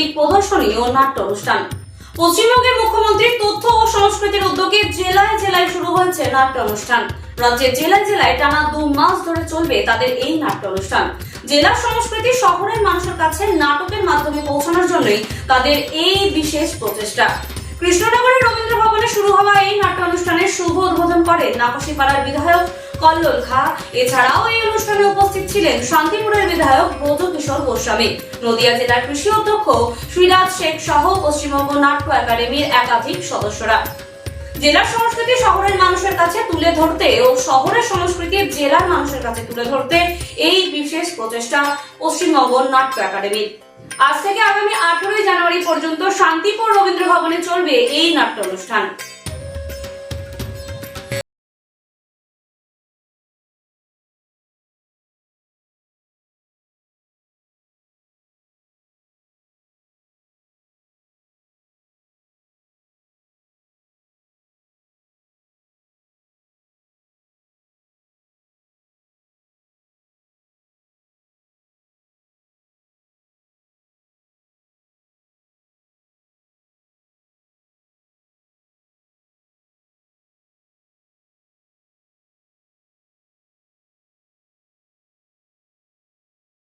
সাংস্কৃতিক প্রদর্শনী ও নাট্য অনুষ্ঠান। পশ্চিমবঙ্গের মুখ্যমন্ত্রীর তথ্য ও সংস্কৃতির উদ্যোগে জেলায় জেলায় শুরু হয়েছে নাট্য অনুষ্ঠান। রাজ্যের জেলায় জেলায় টানা 2 মাস ধরে চলবে তাদের এই নাট্য অনুষ্ঠান। জেলার সংস্কৃতি শহরের মানুষের কাছে নাটকের মাধ্যমে পৌঁছানোর জন্যই তাদের এই বিশেষ প্রচেষ্টা। কৃষ্ণনগরের রবীন্দ্র ভবনে শুরু হওয়া এই নাট্য অনুষ্ঠানের শুভ উদ্বোধন করেন নাকশিপাড়ার বিধায়ক কল্লোল খা। এছাড়াও এই অনুষ্ঠানে উপস্থিত ছিলেন শান্তিপুরের বিধায়ক ব্রজকিশোর গোস্বামী, নদিয়া জেলার কৃষি অধ্যক্ষ শ্রীরাজ শেখ সহ পশ্চিমবঙ্গ নাট্য একাডেমির একাধিক সদস্যরা। জেলার সংস্কৃতি শহরের মানুষের কাছে তুলে ধরতে ও শহরের সংস্কৃতি জেলার মানুষের কাছে তুলে ধরতে এই বিশেষ প্রচেষ্টা পশ্চিমবঙ্গ নাট্য একাডেমির। আজ থেকে আগামী 18 জানুয়ারি পর্যন্ত শান্তিপুর রবীন্দ্র ভবনে চলবে এই নাট্য অনুষ্ঠান।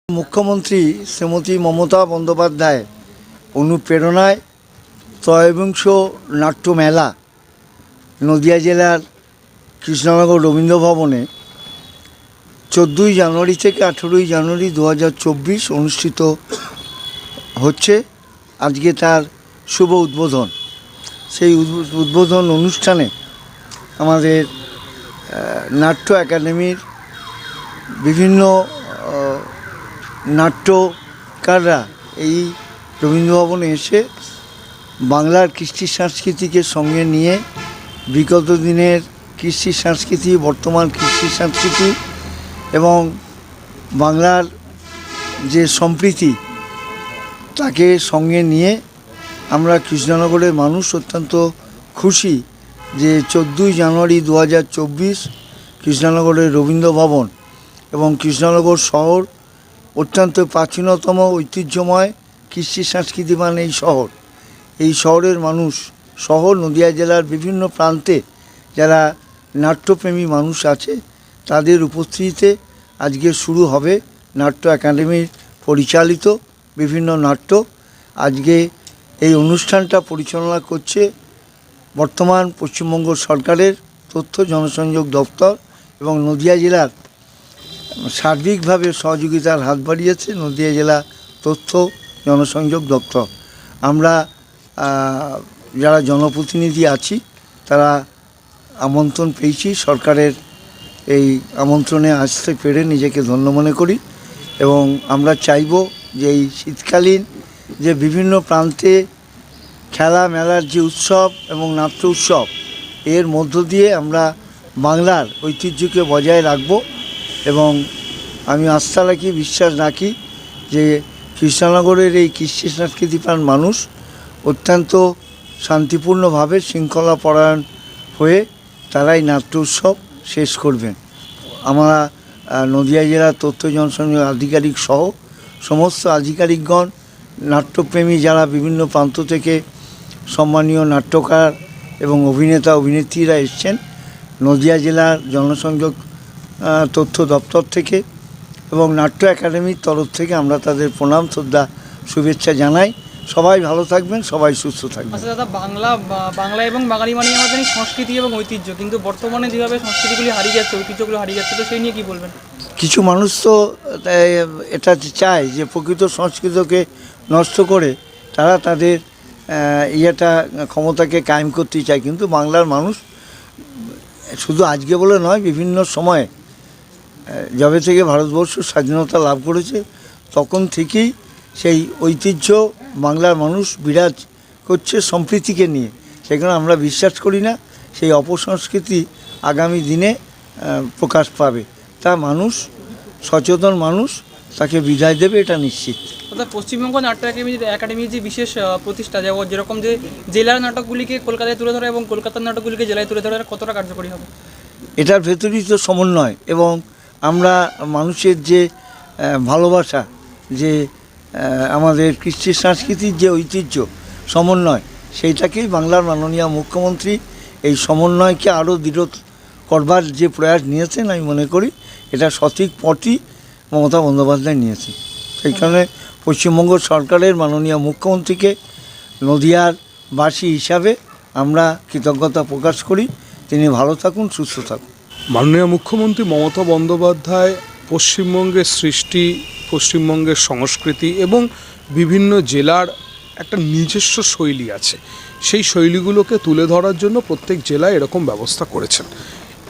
মুখ্যমন্ত্রী শ্রীমতী মমতা বন্দ্যোপাধ্যায় অনুপ্রেরণায় ত্রয়োবিংশ নাট্য মেলা নদিয়া জেলার কৃষ্ণনগর রবীন্দ্র ভবনে 14 জানুয়ারি থেকে 18 জানুয়ারি 2024 অনুষ্ঠিত হচ্ছে। আজকে তার শুভ উদ্বোধন। সেই উদ্বোধন অনুষ্ঠানে আমাদের নাট্য একাডেমির বিভিন্ন নাট্যকাররা এই রবীন্দ্র ভবনে এসে বাংলার কৃষ্টি সংস্কৃতিকে সঙ্গে নিয়ে বিগত দিনের কৃষ্টি সংস্কৃতি, বর্তমান কৃষ্টি সংস্কৃতি এবং বাংলার যে সম্প্রীতি তাকে সঙ্গে নিয়ে আমরা কৃষ্ণনগরের মানুষ অত্যন্ত খুশি যে 14 জানুয়ারি 2024 কৃষ্ণনগরের রবীন্দ্র ভবন এবং কৃষ্ণনগর শহর অত্যন্ত প্রাচীনতম ঐতিহ্যময় কৃষ্টি সংস্কৃতিমান এই শহরের মানুষ সহ নদিয়া জেলার বিভিন্ন প্রান্তে যারা নাট্যপ্রেমী মানুষ আছে তাদের উপস্থিতিতে আজকে শুরু হবে নাট্য একাডেমির পরিচালিত বিভিন্ন নাট্য। আজকে এই অনুষ্ঠানটা পরিচালনা করছে বর্তমান পশ্চিমবঙ্গ সরকারের তথ্য জনসংযোগ দপ্তর এবং নদিয়া জেলার সার্বিকভাবে সহযোগিতার হাত বাড়িয়েছে নদিয়া জেলা তথ্য জনসংযোগ দপ্তর। আমরা যারা জনপ্রতিনিধি আছি তারা আমন্ত্রণ পেয়েছি, সরকারের এই আমন্ত্রণে আসতে পেরে নিজেকে ধন্য মনে করি এবং আমরা চাইব যে এই শীতকালীন যে বিভিন্ন প্রান্তে খেলা মেলার যে উৎসব এবং নাট্য উৎসব এর মধ্য দিয়ে আমরা বাংলার ঐতিহ্যকে বজায় রাখব এবং আমি আস্থা রাখি, বিশ্বাস রাখি যে কৃষ্ণনগরের এই কৃষ্টি সংস্কৃতিপ্রাণ মানুষ অত্যন্ত শান্তিপূর্ণভাবে শৃঙ্খলাপরায়ণ হয়ে তারাই নাট্য উৎসব শেষ করবেন। আমরা নদিয়া জেলার তথ্য জনসংযোগ আধিকারিক সহ সমস্ত আধিকারিকগণ, নাট্যপ্রেমী যারা বিভিন্ন প্রান্ত থেকে সম্মানীয় নাট্যকার এবং অভিনেতা অভিনেত্রীরা এসছেন নদিয়া জেলার জনসংযোগ তথ্য দপ্তর থেকে এবং নাট্য একাডেমির তরফ থেকে আমরা তাদের প্রণাম শ্রদ্ধা শুভেচ্ছা জানাই। সবাই ভালো থাকবেন, সবাই সুস্থ থাকবেন। আচ্ছা দাদা, বাংলা এবং বাঙালি মানে আমাদের সংস্কৃতি এবং ঐতিহ্য, কিন্তু বর্তমানে যেভাবে সংস্কৃতিগুলি হারিয়ে যাচ্ছে, ঐতিহ্যগুলো হারিয়ে যাচ্ছে, তো সেই নিয়ে কী বলবেন? কিছু মানুষ তো এটা চায় যে প্রকৃত সংস্কৃতিকে নষ্ট করে তারা তাদের ক্ষমতাকে কায়েম করতে চায়, কিন্তু বাংলার মানুষ শুধু আজকে বলে নয়, বিভিন্ন সময়ে যবে থেকে ভারতবর্ষ স্বাধীনতা লাভ করেছে তখন থেকেই সেই ঐতিহ্য বাংলার মানুষ বিরাজ করছে সম্প্রীতিকে নিয়ে। সেখানে আমরা বিশ্বাস করি না সেই অপসংস্কৃতি আগামী দিনে প্রকাশ পাবে। তা মানুষ সচেতন মানুষ তাকে বিদায় দেবে, এটা নিশ্চিত। অর্থাৎ পশ্চিমবঙ্গ নাট্য একাডেমির যে বিশেষ প্রতিষ্ঠা, যেরকম যে জেলার নাটকগুলিকে কলকাতায় তুলে ধরা এবং কলকাতার নাটকগুলিকে জেলায় তুলে ধরা, কতটা কার্যকরী হবে? এটার ভেতরেই তো সমন্বয় এবং আমরা মানুষের যে ভালোবাসা, যে আমাদের কৃষ্টি সংস্কৃতির যে ঐতিহ্য সমন্বয়, সেইটাকেই বাংলার মাননীয় মুখ্যমন্ত্রী এই সমন্বয়কে আরও দৃঢ় করবার যে প্রয়াস নিয়েছেন, আমি মনে করি এটা সঠিক পথই মমতা বন্দ্যোপাধ্যায় নিয়েছেন। সেইখানে পশ্চিমবঙ্গ সরকারের মাননীয় মুখ্যমন্ত্রীকে নদিয়ার বাসী হিসাবে আমরা কৃতজ্ঞতা প্রকাশ করি। তিনি ভালো থাকুন, সুস্থ থাকুন। মাননীয় মুখ্যমন্ত্রী মমতা বন্দ্যোপাধ্যায় পশ্চিমবঙ্গের সৃষ্টি, পশ্চিমবঙ্গের সংস্কৃতি এবং বিভিন্ন জেলার একটা নিজস্ব শৈলী আছে, সেই শৈলীগুলোকে তুলে ধরার জন্য প্রত্যেক জেলায় এরকম ব্যবস্থা করেছেন।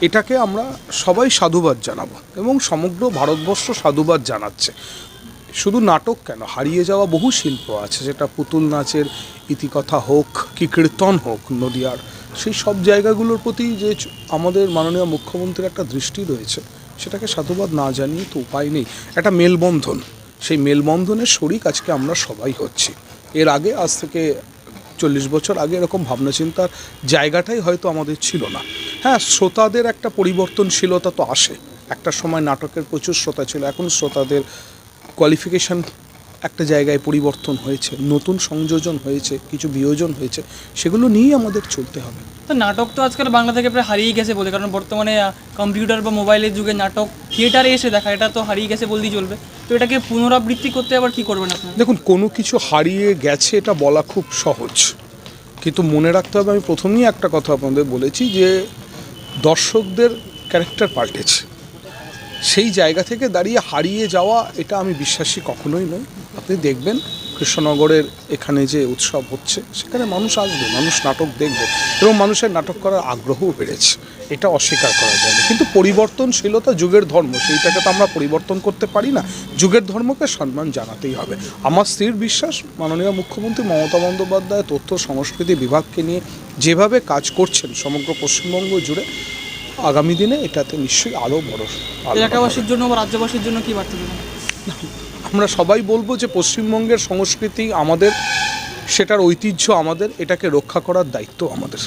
এটাকে আমরা সবাই সাধুবাদ জানাবো এবং সমগ্র ভারতবর্ষ সাধুবাদ জানাচ্ছে। শুধু নাটক কেন, হারিয়ে যাওয়া বহু শিল্প আছে, সেটা পুতুল নাচের ইতিকথা হোক কি কীর্তন হোক নদিয়ার, সেই সব জায়গাগুলোর প্রতি যে আমাদের মাননীয় মুখ্যমন্ত্রীর একটা দৃষ্টি রয়েছে, সেটাকে সাধুবাদ না জানিয়ে তো উপায় নেই। একটা মেলবন্ধন, সেই মেলবন্ধনের শরিক আজকে আমরা সবাই হচ্ছি। এর আগে আজ থেকে 40 বছর আগে এরকম ভাবনাচিন্তার জায়গাটাই হয়তো আমাদের ছিল না। হ্যাঁ, শ্রোতাদের একটা পরিবর্তনশীলতা তো আসে। একটা সময় নাটকের প্রচুর শ্রোতা ছিল, এখন শ্রোতাদের কোয়ালিফিকেশান একটা জায়গায় পরিবর্তন হয়েছে, নতুন সংযোজন হয়েছে, কিছু বিয়োজন হয়েছে, সেগুলো নিয়েই আমাদের চলতে হবে। তো নাটক তো আজকাল বাংলা থেকে প্রায় হারিয়ে গেছে বলে, কারণ বর্তমানে কম্পিউটার বা মোবাইলের যুগে নাটক থিয়েটারে এসে দেখা, এটা তো হারিয়ে গেছে বলতেই চলবে। তো এটাকে পুনরাবৃত্তি করতে আবার কী করবেন আপনারা? দেখুন, কোনো কিছু হারিয়ে গেছে এটা বলা খুব সহজ, কিন্তু মনে রাখতে হবে, আমি প্রথমেই একটা কথা আপনাদের বলেছি যে দর্শকদের ক্যারেক্টার পাল্টেছে। সেই জায়গা থেকে দাঁড়িয়ে হারিয়ে যাওয়া, এটা আমি বিশ্বাসী কখনোই নই। আপনি দেখবেন কৃষ্ণনগরের এখানে যে উৎসব হচ্ছে, সেখানে মানুষ আসবে, মানুষ নাটক দেখবে এবং মানুষের নাটক করার আগ্রহও বেড়েছে, এটা অস্বীকার করা যায় না। কিন্তু পরিবর্তনশীলতা যুগের ধর্ম, সেইটাকে তো আমরা পরিবর্তন করতে পারি না। যুগের ধর্মকে সম্মান জানাতেই হবে। আমার স্থির বিশ্বাস মাননীয় মুখ্যমন্ত্রী মমতা বন্দ্যোপাধ্যায় তথ্য সংস্কৃতি বিভাগকে নিয়ে যেভাবে কাজ করছেন সমগ্র পশ্চিমবঙ্গ জুড়ে, আগামী দিনে এটাতে নিশ্চয়ই আরও বড় এলাকাবাসীর জন্য বা রাজ্যবাসীর জন্য কী বার্তা দেবেন? আমরা সবাই বলবো যে পশ্চিমবঙ্গের সংস্কৃতি আমাদের, সেটার ঐতিহ্য আমাদের, এটাকে রক্ষা করার দায়িত্ব আমাদের।